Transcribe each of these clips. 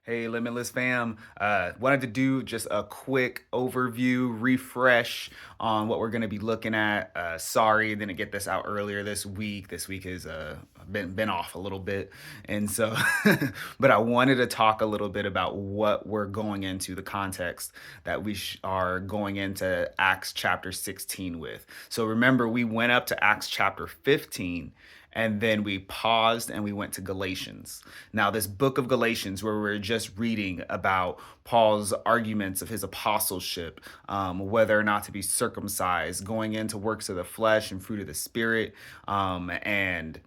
Hey, Limitless fam. Wanted to do just a quick overview, refresh on what we're going to be looking at. Sorry, didn't get this out earlier this week. This week has been off a little bit, and so, but I wanted to talk a little bit about what we're going into, the context that are going into Acts chapter 16 with. So remember, we went up to Acts chapter 15. And then we paused and we went to Galatians. Now, this book of Galatians, where we're just reading about Paul's arguments of his apostleship, whether or not to be circumcised, going into works of the flesh and fruit of the spirit, and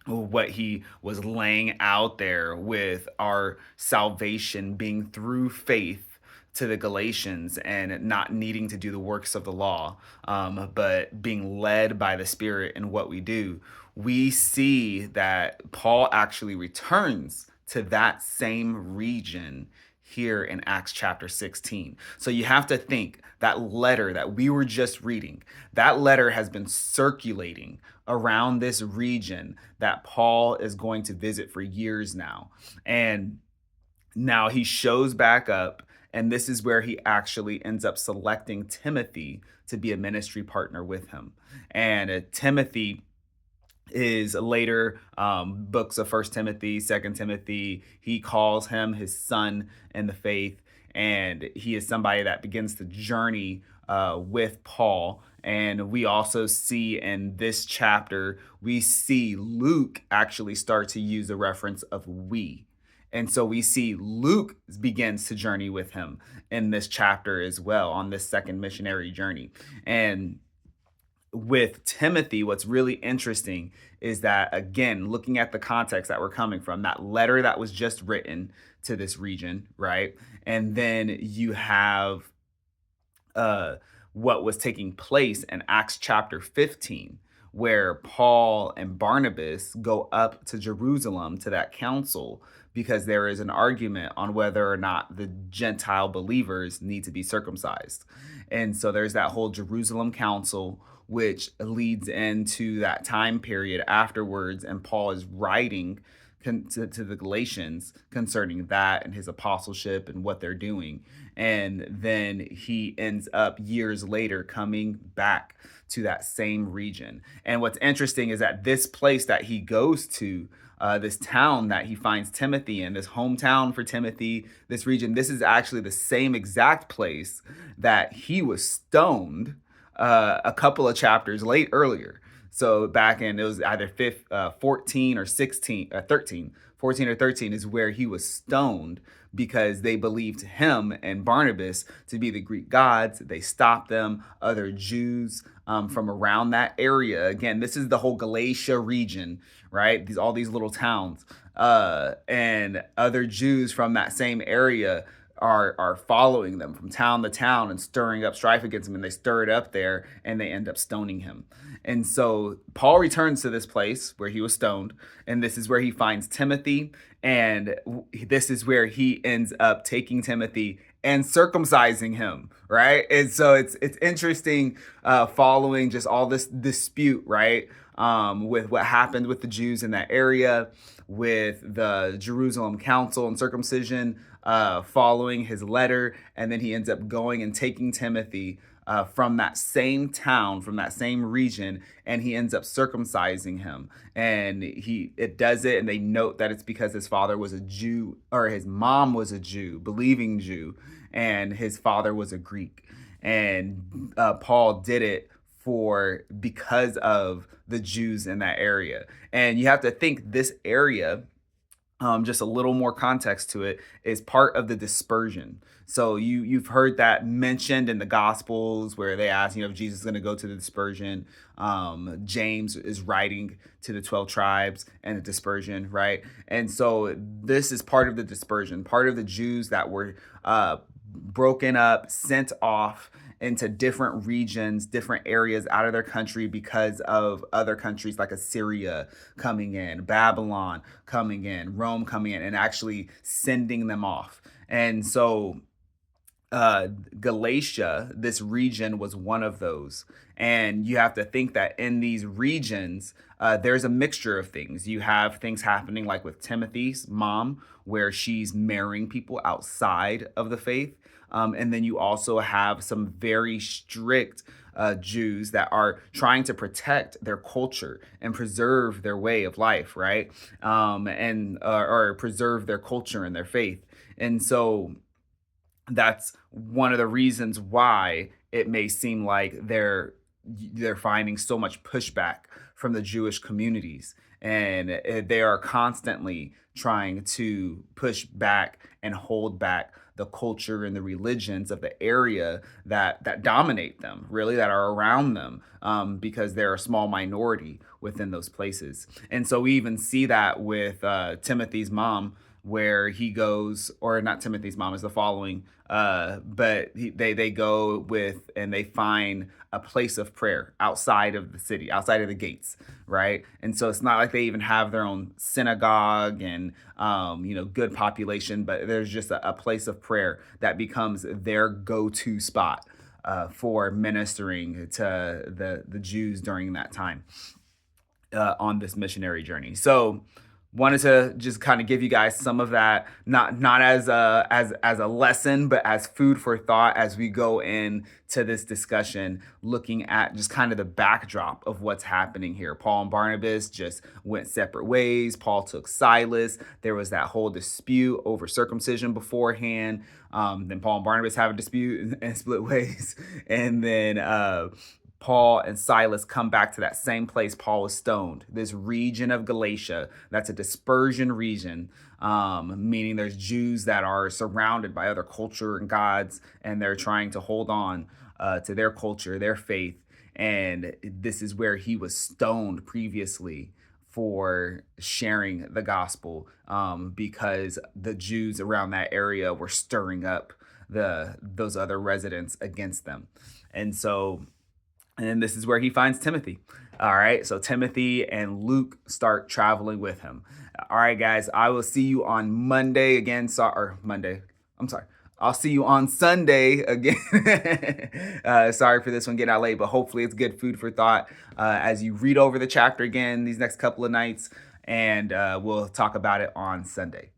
what he was laying out there with our salvation being through faith to the Galatians and not needing to do the works of the law, but being led by the Spirit in what we do. We see that Paul actually returns to that same region here in Acts chapter 16. So you have to think that letter that we were just reading, that letter has been circulating around this region that Paul is going to visit for years now. And now he shows back up, and this is where he actually ends up selecting Timothy to be a ministry partner with him. And Timothy is later books of First Timothy, Second Timothy. He calls him his son in the faith, and he is somebody that begins the journey with Paul. And we also see in this chapter, we see Luke actually start to use a reference of we. And so we see Luke begins to journey with him in this chapter as well on this second missionary journey. And with Timothy, what's really interesting is that, again, looking at the context that we're coming from, that letter that was just written to this region, right? And then you have uh, what was taking place in Acts chapter 15, where Paul and Barnabas go up to Jerusalem to that council because there is an argument on whether or not the Gentile believers need to be circumcised. And so there's that whole Jerusalem council, which leads into that time period afterwards. And Paul is writing to the Galatians concerning that and his apostleship and what they're doing. And then he ends up years later coming back to that same region. And what's interesting is that this place that he goes to, this town that he finds Timothy in, this hometown for Timothy, this region, this is actually the same exact place that he was stoned a couple of chapters late earlier. So back in, it was either 14 or 16, 13, 14 or 13 is where he was stoned because they believed him and Barnabas to be the Greek gods. They stopped them, other Jews from around that area. Again, this is the whole Galatia region, right? All these little towns, and other Jews from that same area are following them from town to town and stirring up strife against him, and they stir it up there and they end up stoning him. And so Paul returns to this place where he was stoned, and this is where he finds Timothy, and this is where he ends up taking Timothy and circumcising him, right? And so it's interesting, following just all this dispute, right, with what happened with the Jews in that area, with the Jerusalem council and circumcision, following his letter, and then he ends up going and taking Timothy from that same town, from that same region, and he ends up circumcising him. And it does it, and they note that it's because his father was a Jew, or his mom was a Jew, believing Jew, and his father was a Greek. And Paul did it because of the Jews in that area. And you have to think this area, just a little more context to it, is part of the dispersion. So you've heard that mentioned in the Gospels where they ask, if Jesus is going to go to the dispersion. James is writing to the 12 tribes and the dispersion, right? And so this is part of the dispersion, part of the Jews that were broken up, sent off into different regions, different areas out of their country because of other countries like Assyria coming in, Babylon coming in, Rome coming in, and actually sending them off. And so uh, Galatia, this region was one of those. And you have to think that in these regions, there's a mixture of things. You have things happening like with Timothy's mom, where she's marrying people outside of the faith. And then you also have some very strict Jews that are trying to protect their culture and preserve their way of life, right? And or preserve their culture and their faith. And so that's one of the reasons why it may seem like they're finding so much pushback from the Jewish communities, and they are constantly trying to push back and hold back the culture and the religions of the area that dominate them, really, that are around them, because they're a small minority within those places. And so we even see that with Timothy's mom, where he goes, or not Timothy's mom is the following, but they go with and they find a place of prayer outside of the city, outside of the gates, right? And so it's not like they even have their own synagogue and good population, but there's just a place of prayer that becomes their go-to spot for ministering to the Jews during that time on this missionary journey. So wanted to just kind of give you guys some of that, not as a lesson, but as food for thought as we go into this discussion, looking at just kind of the backdrop of what's happening here. Paul and Barnabas just went separate ways. Paul took Silas. There was that whole dispute over circumcision beforehand. Then Paul and Barnabas have a dispute and split ways, and then Paul and Silas come back to that same place Paul was stoned, this region of Galatia. That's a dispersion region, meaning there's Jews that are surrounded by other culture and gods, and they're trying to hold on to their culture, their faith. And this is where he was stoned previously for sharing the gospel, because the Jews around that area were stirring up those other residents against them. And so and this is where he finds Timothy. All right. So Timothy and Luke start traveling with him. All right, guys. I will see you on Monday again. Or Monday. I'm sorry. I'll see you on Sunday again. Sorry for this one getting out late, but hopefully it's good food for thought as you read over the chapter again these next couple of nights. And we'll talk about it on Sunday.